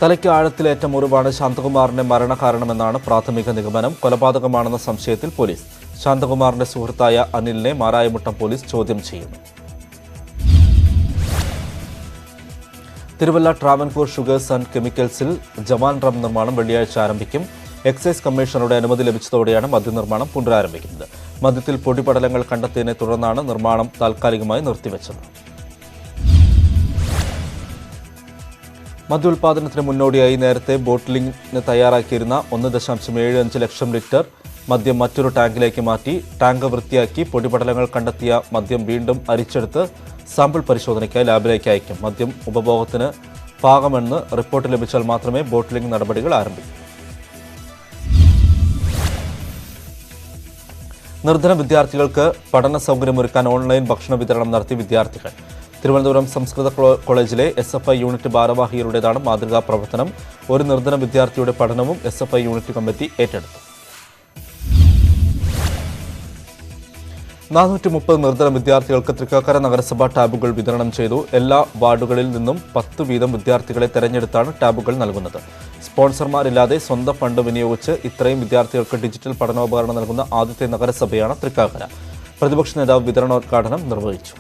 തലയ്ക്ക് ആഴത്തിലേറ്റ മുറിവാണ് ശാന്തകുമാറിന്റെ മരണകാരണമെന്നാണ് പ്രാഥമിക നിഗമനം. കൊലപാതകമാണെന്ന സംശയത്തിൽ പോലീസ്. ശാന്തകുമാറിന്റെ സുഹൃത്തായ അനിലിനെ മാരായമുട്ടം പോലീസ് ചോദ്യം ചെയ്യുന്നു. തിരുവല്ല ട്രാവൻകൂർ ഷുഗേഴ്സ് ആൻഡ് കെമിക്കൽസിൽ ജവാൻ റം നിർമ്മാണം വെള്ളിയാഴ്ച ആരംഭിക്കും. എക്സൈസ് കമ്മീഷണറുടെ അനുമതി ലഭിച്ചതോടെയാണ് മദ്യനിർമ്മാണം പുനരാരംഭിക്കുന്നത്. മദ്യത്തിൽ പൊടിപടലങ്ങൾ കണ്ടെത്തിയതിനെ തുടർന്നാണ് നിർമ്മാണം താൽക്കാലികമായി നിർത്തിവെച്ചത്. മദ്യോൽപാദനത്തിന് മുന്നോടിയായി നേരത്തെ ബോട്ടിലിംഗിന് തയ്യാറാക്കിയിരുന്ന 1.75 ലക്ഷം ലിറ്റർ മദ്യം മറ്റൊരു ടാങ്കിലേക്ക് മാറ്റി. ടാങ്ക് വൃത്തിയാക്കി പൊടിപടലങ്ങൾ കണ്ടെത്തിയ മദ്യം വീണ്ടും അരിച്ചെടുത്ത് സാമ്പിൾ പരിശോധനയ്ക്കായി ലാബിലേക്ക് അയക്കും. മദ്യം ഉപഭോഗത്തിന് പാകമെന്ന് റിപ്പോർട്ട് ലഭിച്ചാൽ മാത്രമേ ബോട്ടിലിംഗ് നടപടികൾ ആരംഭിക്കൂ. നിർധന വിദ്യാർത്ഥികൾക്ക് പഠന സൗകര്യമൊരുക്കാൻ ഓൺലൈൻ ഭക്ഷണ വിതരണം നടത്തി വിദ്യാർത്ഥികൾ. തിരുവനന്തപുരം സംസ്കൃത കോളേജിലെ SFI യൂണിറ്റ് ഭാരവാഹികളുടേതാണ് മാതൃകാ പ്രവർത്തനം. ഒരു നിർധന വിദ്യാർത്ഥിയുടെ പഠനവും SFI യൂണിറ്റ് കമ്മിറ്റി ഏറ്റെടുത്തു. 430 നിർധന വിദ്യാർത്ഥികൾക്ക് തൃക്കാക്കര നഗരസഭ ടാബുകൾ വിതരണം ചെയ്തു. എല്ലാ വാർഡുകളിൽ നിന്നും 10 വീതം വിദ്യാർത്ഥികളെ തെരഞ്ഞെടുത്താണ് ടാബുകൾ നൽകുന്നത്. സ്പോൺസർമാരില്ലാതെ സ്വന്തം ഫണ്ട് വിനിയോഗിച്ച് ഇത്രയും വിദ്യാർത്ഥികൾക്ക് ഡിജിറ്റൽ പഠനോപകരണം നൽകുന്ന ആദ്യത്തെ നഗരസഭയാണ് തൃക്കാക്കര. പ്രതിപക്ഷ നേതാവ് വിതരണോദ്ഘാടനം നിർവഹിച്ചു.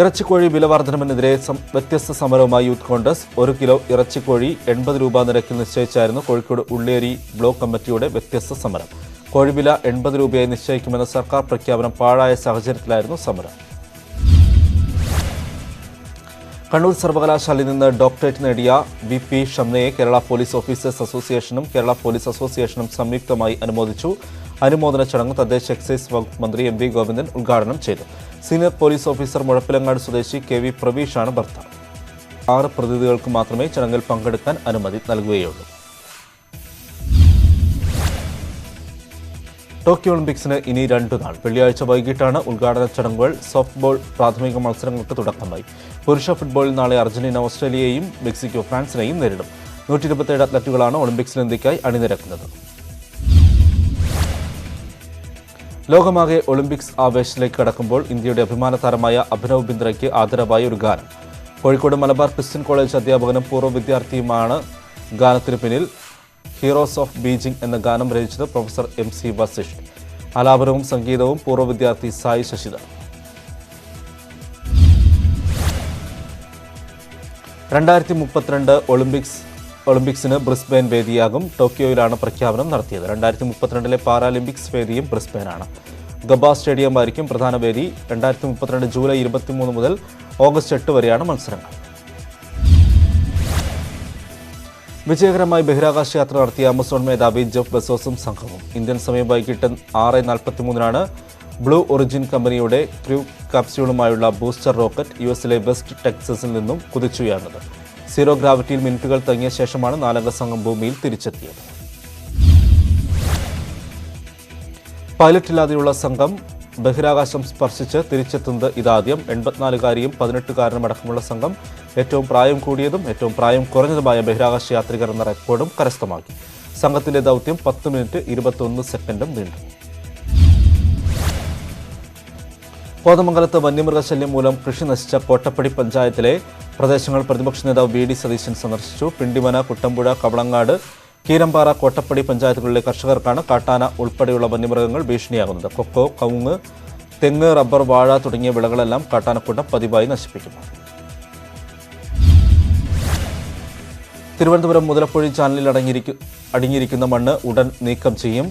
ഇറച്ചിക്കോഴി വില വർധനവിനെതിരെ വ്യത്യസ്ത സമരവുമായി യൂത്ത് കോൺഗ്രസ്. 1 കിലോ ഇറച്ചിക്കോഴി 80 രൂപ നിരക്കിൽ നിശ്ചയിച്ചായിരുന്നു കോഴിക്കോട് ഉള്ളേരി ബ്ലോക്ക് കമ്മിറ്റിയുടെ വ്യത്യസ്ത സമരം. കോഴിവില 80 രൂപയായി നിശ്ചയിക്കുമെന്ന സർക്കാർ പ്രഖ്യാപനം പാഴായ സാഹചര്യത്തിലായിരുന്നു സമരം. കണ്ണൂർ സർവകലാശാലയിൽ നിന്ന് ഡോക്ടറേറ്റ് നേടിയ VP ഷംനയെ കേരള പോലീസ് ഓഫീസേഴ്സ് അസോസിയേഷനും കേരള പോലീസ് അസോസിയേഷനും സംയുക്തമായി അനുമോദിച്ചു. അനുമോദന ചടങ്ങ് തദ്ദേശ എക്സൈസ് വകുപ്പ് മന്ത്രി MV ഗോവിന്ദൻ ഉദ്ഘാടനം ചെയ്തു. സീനിയർ പോലീസ് ഓഫീസർ മുഴപ്പിലങ്ങാട് സ്വദേശി KV പ്രവീഷാണ് ഭർത്താവ്. 6 പ്രതിനിധികൾക്ക് മാത്രമേ ചടങ്ങിൽ പങ്കെടുക്കാൻ അനുമതി നൽകുകയുള്ളൂ. ടോക്കിയോ ഒളിമ്പിക്സിന് ഇനി 2 നാൾ. വെള്ളിയാഴ്ച വൈകിട്ടാണ് ഉദ്ഘാടന ചടങ്ങുകൾ. സോഫ്റ്റ് ബോൾ പ്രാഥമിക മത്സരങ്ങൾക്ക് തുടക്കമായി. പുരുഷ ഫുട്ബോളിൽ നാളെ അർജന്റീന ഓസ്ട്രേലിയയെയും മെക്സിക്കോ ഫ്രാൻസിനെയും നേരിടും. 127 അത്ലറ്റുകളാണ് ഒളിമ്പിക്സിൽ ഇന്ത്യയ്ക്കായി അണിനിരക്കുന്നത്. ലോകമാകെ ഒളിമ്പിക്സ് ആവേശത്തിലേക്ക് കടക്കുമ്പോൾ ഇന്ത്യയുടെ അഭിമാന താരമായ അഭിനവ് ബിന്ദ്രയ്ക്ക് ആദരവായ ഒരു ഗാനം. കോഴിക്കോട് മലബാർ ക്രിസ്ത്യൻ കോളേജ് അധ്യാപകനും പൂർവ്വ വിദ്യാർത്ഥിയുമാണ് ഗാനത്തിന് പിന്നിൽ. ഹീറോസ് ഓഫ് ബീജിംഗ് എന്ന ഗാനം രചിച്ചത് പ്രൊഫസർ MC വസിഷ്ഠ്. ആലാപനവും സംഗീതവും പൂർവ്വ വിദ്യാർത്ഥി സായി ശശിധർ. 2032 ഒളിമ്പിക്സിന് ബ്രിസ്ബെയിൻ വേദിയാകും. ടോക്കിയോയിലാണ് പ്രഖ്യാപനം നടത്തിയത്. 2032 പാരാലിമ്പിക്സ് വേദിയും ബ്രിസ്ബെയിനാണ്. ഗബ സ്റ്റേഡിയമായിരിക്കും പ്രധാന വേദി. 2032 ജൂലൈ 23 മുതൽ ഓഗസ്റ്റ് 8 വരെയാണ് മത്സരങ്ങൾ. വിജയകരമായി ബഹിരാകാശ യാത്ര നടത്തിയ ആമസോൺ മേധാവി ജെഫ് ബെസോസും സംഘവും. ഇന്ത്യൻ സമയം വൈകിട്ട് 6:43 ബ്ലൂ ഒറിജിൻ കമ്പനിയുടെ ക്രൂ കാപ്സ്യൂളുമായുള്ള ബൂസ്റ്റർ റോക്കറ്റ് US-ലെ വെസ്റ്റ് ടെക്സസിൽ നിന്നും കുതിച്ചുയർന്നത്. സീറോ ഗ്രാവിറ്റിയിൽ മിനിറ്റുകൾ തങ്ങിയ ശേഷമാണ് 4-അംഗ സംഘം ഭൂമിയിൽ തിരിച്ചെത്തിയത്. പൈലറ്റില്ലാതെയുള്ള സംഘം ബഹിരാകാശം സ്പർശിച്ച് തിരിച്ചെത്തുന്നത് ഇതാദ്യം. 84-കാരിയും 18-കാരനും അടക്കമുള്ള സംഘം ഏറ്റവും പ്രായം കൂടിയതും ഏറ്റവും പ്രായം കുറഞ്ഞതുമായ ബഹിരാകാശ യാത്രികർ എന്ന റെക്കോർഡും കരസ്ഥമാക്കി. സംഘത്തിന്റെ ദൗത്യം 10 മിനിറ്റ് 21 സെക്കൻഡും നീണ്ടു. കോതമംഗലത്ത് വന്യമൃഗശല്യം മൂലം കൃഷി നശിച്ച കോട്ടപ്പടി പഞ്ചായത്തിലെ പ്രദേശങ്ങൾ പ്രതിപക്ഷ നേതാവ് VD സതീശൻ സന്ദർശിച്ചു. പിണ്ടിമന, കുട്ടമ്പുഴ, കവളങ്ങാട്, കീരമ്പാറ, കോട്ടപ്പടി പഞ്ചായത്തുകളിലെ കർഷകർക്കാണ് കാട്ടാന ഉൾപ്പെടെയുള്ള വന്യമൃഗങ്ങൾ ഭീഷണിയാകുന്നത്. കൊക്കോ, കവുങ്ങ്, തെങ്ങ്, റബ്ബർ, വാഴ തുടങ്ങിയ വിളകളെല്ലാം കാട്ടാനക്കൂട്ടം പതിവായി നശിപ്പിക്കുന്നു. തിരുവനന്തപുരം മുതലപ്പൊഴി ചാനലിൽ അടങ്ങിയിരിക്കുന്ന മണ്ണ് ഉടൻ നീക്കം ചെയ്യും.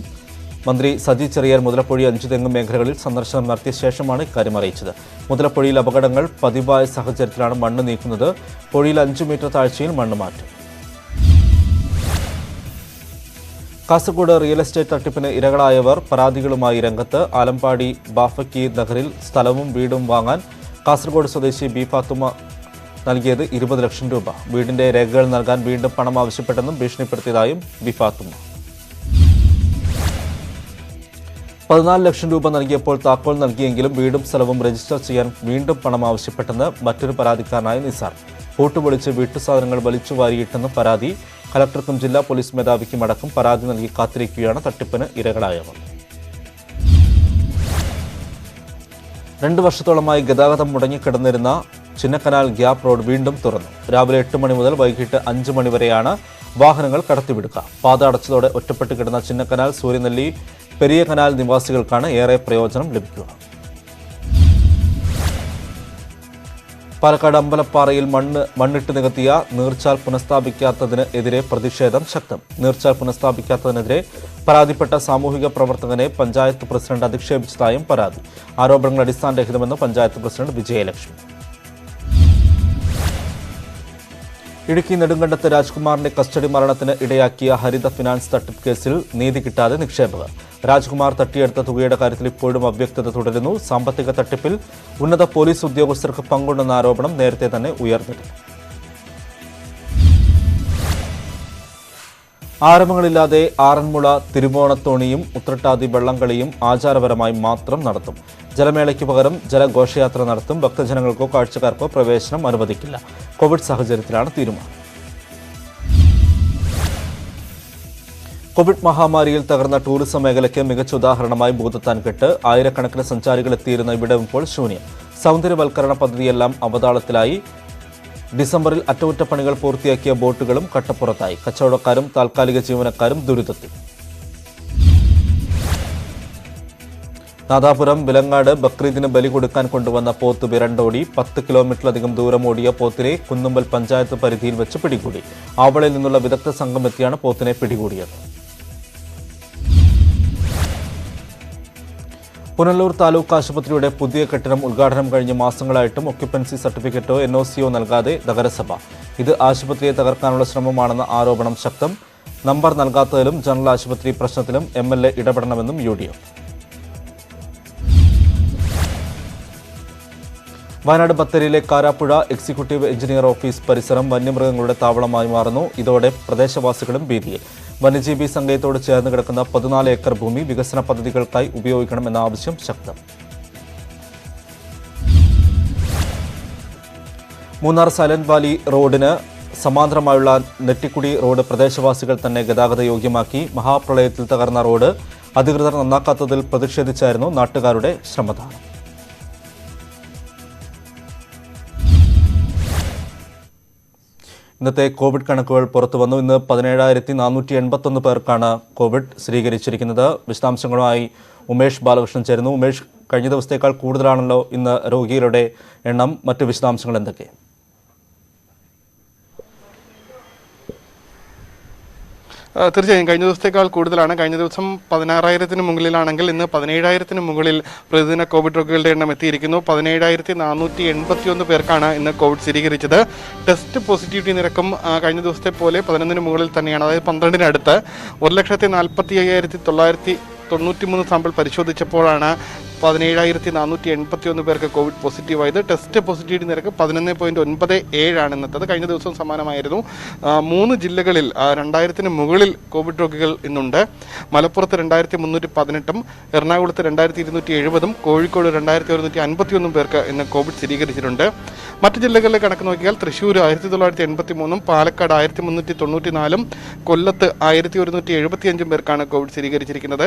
മന്ത്രി സജി ചെറിയാൻ മുതലപ്പൊഴി 5 തെങ്ങ് മേഖലകളിൽ സന്ദർശനം നടത്തിയ ശേഷമാണ് ഇക്കാര്യം അറിയിച്ചത്. മുതലപ്പൊഴിയിൽ അപകടങ്ങൾ പതിവായ സാഹചര്യത്തിലാണ് മണ്ണ് നീക്കുന്നത്. പൊഴിയിൽ 5 മീറ്റർ താഴ്ചയിൽ മണ്ണ് മാറ്റും. കാസർഗോഡ് റിയൽ എസ്റ്റേറ്റ് തട്ടിപ്പിന് ഇരകളായവർ പരാതികളുമായി രംഗത്ത്. ആലമ്പാടി ബാഫക്കി നഗറിൽ സ്ഥലവും വീടും വാങ്ങാൻ കാസർഗോഡ് സ്വദേശി ബി ഫാത്തുമ നൽകിയത് 20 ലക്ഷം രൂപ. വീടിന്റെ രേഖകൾ നൽകാൻ വീണ്ടും പണം ആവശ്യപ്പെട്ടെന്നും ഭീഷണിപ്പെടുത്തിയതായും ബി ഫാത്തുമ. 14 ലക്ഷം രൂപ നൽകിയപ്പോൾ താക്കോൽ നൽകിയെങ്കിലും വീടും സ്ഥലവും രജിസ്റ്റർ ചെയ്യാൻ വീണ്ടും പണം ആവശ്യപ്പെട്ടെന്ന് മറ്റൊരു പരാതിക്കാരനായ നിസാർ. പൂട്ടുപൊളിച്ച് വീട്ടുസാധനങ്ങൾ വലിച്ചുവാരിയിട്ടെന്നും പരാതി. കലക്ടർക്കും ജില്ലാ പോലീസ് മേധാവിക്കും അടക്കം പരാതി നൽകി കാത്തിരിക്കുകയാണ് തട്ടിപ്പിന് ഇരകളായവർ. 2 വർഷത്തോളമായി ഗതാഗതം മുടങ്ങിക്കിടന്നിരുന്ന ചിന്നക്കനാൽ ഗ്യാപ്പ് റോഡ് വീണ്ടും തുറന്നു. രാവിലെ 8 മണി മുതൽ വൈകിട്ട് 5 മണി വരെയാണ് വാഹനങ്ങൾ കടത്തിവിടുക. പാത അടച്ചതോടെ ഒറ്റപ്പെട്ട് കിടന്ന ചിന്നക്കനാൽ, സൂര്യനെല്ലി, പെരിയ കനാൽ നിവാസികൾക്കാണ് ഏറെ പ്രയോജനം ലഭിക്കുക. പാലക്കാട് അമ്പലപ്പാറയിൽ മണ്ണിട്ട് നികത്തിയ നീർച്ചാൽ പുനഃസ്ഥാപിക്കാത്തതിന് എതിരെ പ്രതിഷേധം ശക്തം. നീർച്ചാൽ പുനഃസ്ഥാപിക്കാത്തതിനെതിരെ പരാതിപ്പെട്ട സാമൂഹിക പ്രവർത്തകനെ പഞ്ചായത്ത് പ്രസിഡന്റ് അധിക്ഷേപിച്ചതായും പരാതി. ആരോപണങ്ങൾ അടിസ്ഥാനരഹിതമെന്ന് പഞ്ചായത്ത് പ്രസിഡന്റ് വിജയലക്ഷ്മി. ഇടുക്കി നെടുങ്കണ്ടത്ത് രാജ്കുമാറിന്റെ കസ്റ്റഡി മരണത്തിന് ഇടയാക്കിയ ഹരിത ഫിനാൻസ് തട്ടിപ്പ് കേസിൽ നീതി കിട്ടാതെ നിക്ഷേപകർ. രാജ്കുമാർ തട്ടിയെടുത്ത തുകയുടെ കാര്യത്തിൽ ഇപ്പോഴും അവ്യക്തത തുടരുന്നു. സാമ്പത്തിക തട്ടിപ്പിൽ ഉന്നത പോലീസ് ഉദ്യോഗസ്ഥർക്ക് പങ്കുണ്ടെന്ന ആരോപണം നേരത്തെ തന്നെ ഉയർന്നിരുന്നു. ആരംഭങ്ങളില്ലാതെ ആറന്മുള തിരുവോണത്തോണിയും ഉത്രട്ടാതി വള്ളംകളിയും ആചാരപരമായി മാത്രം നടത്തും. ജലമേളയ്ക്ക് പകരം ജലഘോഷയാത്ര നടത്തും. ഭക്തജനങ്ങൾക്കോ കാഴ്ചക്കാർക്കോ പ്രവേശനം അനുവദിക്കില്ല. കോവിഡ് സാഹചര്യത്തിലാണ് തീരുമാനം. കോവിഡ് മഹാമാരിയിൽ തകർന്ന ടൂറിസം മേഖലയ്ക്ക് മികച്ച ഉദാഹരണമായി ഭൂതത്താൻകെട്ട്. ആയിരക്കണക്കിന് സഞ്ചാരികൾ എത്തിയിരുന്ന ഇവിടെ ഇപ്പോൾ ശൂന്യം. സൗന്ദര്യവൽക്കരണ പദ്ധതിയെല്ലാം അവതാളത്തിലായി. ഡിസംബറിൽ അറ്റകുറ്റപ്പണികൾ പൂർത്തിയാക്കിയ ബോട്ടുകളും കട്ടപ്പുറത്തായി. കച്ചവടക്കാരും താൽക്കാലിക ജീവനക്കാരും ദുരിതത്തിൽ. നാദാപുരം വിലങ്ങാട് ബക്രീദിന് ബലി കൊടുക്കാൻ കൊണ്ടുവന്ന പോത്ത് വിരണ്ടോടി. 10 കിലോമീറ്ററിലധികം ദൂരം ഓടിയ പോത്തിനെ കുന്നുമ്പൽ പഞ്ചായത്ത് പരിധിയിൽ വെച്ച് പിടികൂടി. ആവളയിൽ നിന്നുള്ള വിദഗ്ധ സംഘം എത്തിയാണ് പോത്തിനെ പിടികൂടിയത്. പുനലൂർ താലൂക്ക് ആശുപത്രിയുടെ പുതിയ കെട്ടിടം ഉദ്ഘാടനം കഴിഞ്ഞ് മാസങ്ങളായിട്ടും ഒക്യുപ്പൻസി സർട്ടിഫിക്കറ്റോ NOCയോ നൽകാതെ നഗരസഭ. ഇത് ആശുപത്രിയെ തകർക്കാനുള്ള ശ്രമമാണെന്ന ആരോപണം ശക്തം. നമ്പർ നൽകാത്തതിലും ജനറൽ ആശുപത്രി പ്രശ്നത്തിലും MLA ഇടപെടണമെന്നും UDF. വയനാട് ബത്തേരിയിലെ കാരാപ്പുഴ എക്സിക്യൂട്ടീവ് എഞ്ചിനീയർ ഓഫീസ് പരിസരം വന്യമൃഗങ്ങളുടെ താവളമായി മാറുന്നു. ഇതോടെ പ്രദേശവാസികളും ഭീതിയിൽ. വന്യജീവി സങ്കേതത്തോട് ചേർന്ന് കിടക്കുന്ന 14 ഏക്കർ ഭൂമി വികസന പദ്ധതികൾക്കായി ഉപയോഗിക്കണമെന്ന ആവശ്യം ശക്തം. മൂന്നാർ സൈലന്റ് വാലി റോഡിന് സമാന്തരമായുള്ള നെറ്റിക്കുടി റോഡ് പ്രദേശവാസികൾ തന്നെ ഗതാഗത യോഗ്യമാക്കി. മഹാപ്രളയത്തിൽ തകർന്ന റോഡ് അധികൃതർ നന്നാക്കാത്തതിൽ പ്രതിഷേധിച്ചായിരുന്നു നാട്ടുകാരുടെ ശ്രമദാനം. ഇന്നത്തെ കോവിഡ് കണക്കുകൾ പുറത്തുവന്നു. ഇന്ന് 17,481 പേർക്കാണ് കോവിഡ് സ്ഥിരീകരിച്ചിരിക്കുന്നത്. വിശദാംശങ്ങളുമായി ഉമേഷ് ബാലകൃഷ്ണൻ ചേരുന്നു. ഉമേഷ്, കഴിഞ്ഞ ദിവസത്തേക്കാൾ കൂടുതലാണല്ലോ ഇന്ന് രോഗികളുടെ എണ്ണം. മറ്റ് വിശദാംശങ്ങൾ എന്തൊക്കെ? തീർച്ചയായും കഴിഞ്ഞ ദിവസത്തേക്കാൾ കൂടുതലാണ്. കഴിഞ്ഞ ദിവസം 16,000-ന് മുകളിലാണെങ്കിൽ ഇന്ന് 17,000-ന് മുകളിൽ പ്രതിദിന കോവിഡ് രോഗികളുടെ എണ്ണം എത്തിയിരിക്കുന്നു. 17,481 പേർക്കാണ് ഇന്ന് കോവിഡ് സ്ഥിരീകരിച്ചത്. ടെസ്റ്റ് പോസിറ്റിവിറ്റി നിരക്കും കഴിഞ്ഞ ദിവസത്തെ പോലെ 11-ന് മുകളിൽ തന്നെയാണ്. അതായത് 12-നടുത്ത് 1,45,993 സാമ്പിൾ പരിശോധിച്ചപ്പോഴാണ് 17,481 പേർക്ക് കോവിഡ് പോസിറ്റീവായത്. ടെസ്റ്റ് പോസിറ്റിവിറ്റി നിരക്ക് 11.97 ആണ് ഇന്നത്തത്. കഴിഞ്ഞ ദിവസവും സമാനമായിരുന്നു. 3 ജില്ലകളിൽ 2,000-ന് മുകളിൽ കോവിഡ് രോഗികൾ ഇന്നുണ്ട്. മലപ്പുറത്ത് 2,318, എറണാകുളത്ത് 2,270, കോഴിക്കോട് 2,151 പേർക്ക് ഇന്ന് കോവിഡ് സ്ഥിരീകരിച്ചിട്ടുണ്ട്. മറ്റ് ജില്ലകളിലെ കണക്ക് നോക്കിയാൽ തൃശ്ശൂർ 1,983, പാലക്കാട് 1,394, കൊല്ലത്ത് 1,175 പേർക്കാണ് കോവിഡ് സ്ഥിരീകരിച്ചിരിക്കുന്നത്.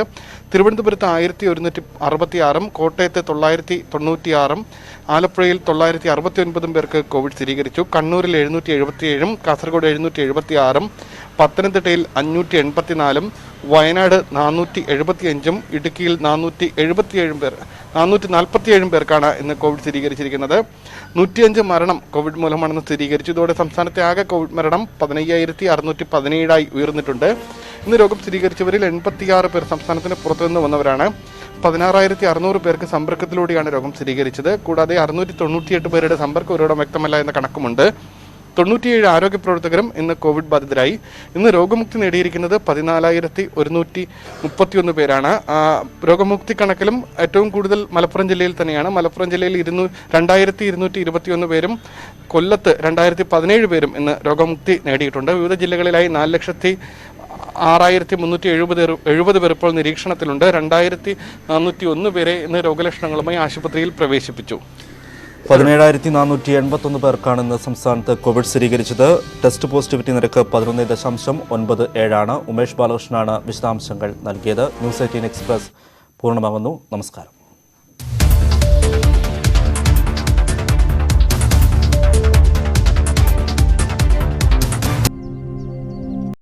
തിരുവനന്തപുരത്ത് 1,166, കോട്ടയത്ത് 996, ആലപ്പുഴയിൽ 969 പേർക്ക് കോവിഡ് സ്ഥിരീകരിച്ചു. കണ്ണൂരിൽ 777, കാസർഗോഡ് 776, പത്തനംതിട്ടയിൽ 584, വയനാട് 475, ഇടുക്കിയിൽ 447 പേർക്കാണ് ഇന്ന് കോവിഡ് സ്ഥിരീകരിച്ചിരിക്കുന്നത്. 105 മരണം കോവിഡ് മൂലമാണെന്ന് സ്ഥിരീകരിച്ചു. ഇതോടെ സംസ്ഥാനത്തെ ആകെ കോവിഡ് മരണം 15,617 ഉയർന്നിട്ടുണ്ട്. ഇന്ന് രോഗം സ്ഥിരീകരിച്ചവരിൽ 86 പേർ സംസ്ഥാനത്തിന് പുറത്തുനിന്ന് വന്നവരാണ്. 16,600 പേർക്ക് സമ്പർക്കത്തിലൂടെയാണ് രോഗം സ്ഥിരീകരിച്ചത്. കൂടാതെ 698 പേരുടെ സമ്പർക്ക ഉറവിടം വ്യക്തമല്ല എന്ന കണക്കുമുണ്ട്. 97 ആരോഗ്യ പ്രവർത്തകരും ഇന്ന് കോവിഡ് ബാധിതരായി. ഇന്ന് രോഗമുക്തി നേടിയിരിക്കുന്നത് 14,131 പേരാണ്. രോഗമുക്തി കണക്കിലും ഏറ്റവും കൂടുതൽ മലപ്പുറം ജില്ലയിൽ തന്നെയാണ്. മലപ്പുറം ജില്ലയിൽ 2,221 പേരും കൊല്ലത്ത് 2,017 പേരും ഇന്ന് രോഗമുക്തി നേടിയിട്ടുണ്ട്. വിവിധ ജില്ലകളിലായി 4,06,370 പേർ ഇപ്പോൾ നിരീക്ഷണത്തിലുണ്ട്. 2,401 പേരെ ഇന്ന് രോഗലക്ഷണങ്ങളുമായി ആശുപത്രിയിൽ പ്രവേശിപ്പിച്ചു. 17,481 പേർക്കാണ് ഇന്ന് സംസ്ഥാനത്ത് കോവിഡ് സ്ഥിരീകരിച്ചത്. ടെസ്റ്റ് പോസിറ്റിവിറ്റി നിരക്ക് 11.97 ആണ്. ഉമേഷ് ബാലകൃഷ്ണനാണ് വിശദാംശങ്ങൾ നൽകിയത്. ന്യൂസ് 18 എക്സ്പ്രസ് പൂർണ്ണമാകുന്നു. നമസ്കാരം.